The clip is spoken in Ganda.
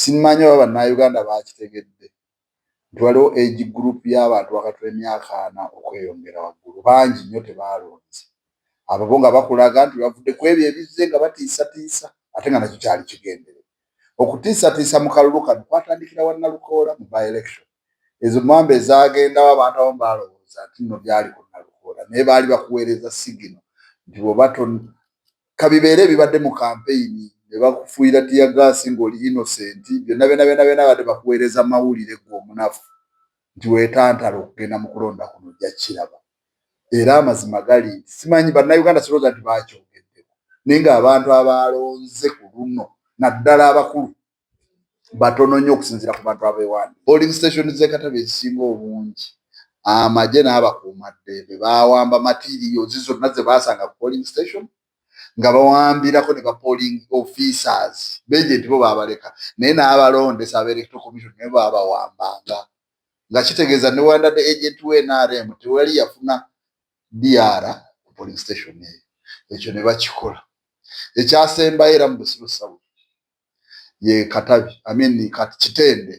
simanyi oba bannayuganda bakitegedde nti waliwo age group y'abantu wakati w'emyaka 4 okweyongera waggulu bangi nnyo tebaalonze abo nga bakulaga nti bavudde ku ebyo ebizze nga batiisatiisa ate nga nakyo kyali kigendere okutiisatiisa mu kalulu kano kwatandikira wannalukoola mu by-election ezo mwamba ezagendawo abantu abamu baalowooza nti nno byali ku nnalukoola naye baali bakuweereza sigino nti bw'oba kabibeere ebibadde mu kampeyini ne bakufuuyira tiyagaasi ng'oli innocent byonna badde bakuweereza mawulire gwe omunafu nti weetantala okugenda mu kulonda kuno ojja kiraba era amazima gali nti simanyi bannayuganda sirowooza nti bakyogeddeko naye ng'abantu abalonze ku luno naddala abakulu batono nnyo okusinziira ku bantu abeewandi polling station z'ekatebe ezisinga obungi amagye n'abakuumaddembe baawamba materials zonna ze baasanga ku polling station nga bawambirako ne ba polling officers beje bo baabaleka naye n'abalondesa aba electoral commission naye baabawambanga nga kitegeeza ne wandadde agent w'NRM tewali yafuna DR ku polling station eyo ekyo ne bakikola ekyasembayo era mu Busiro South ye Katabi Kitende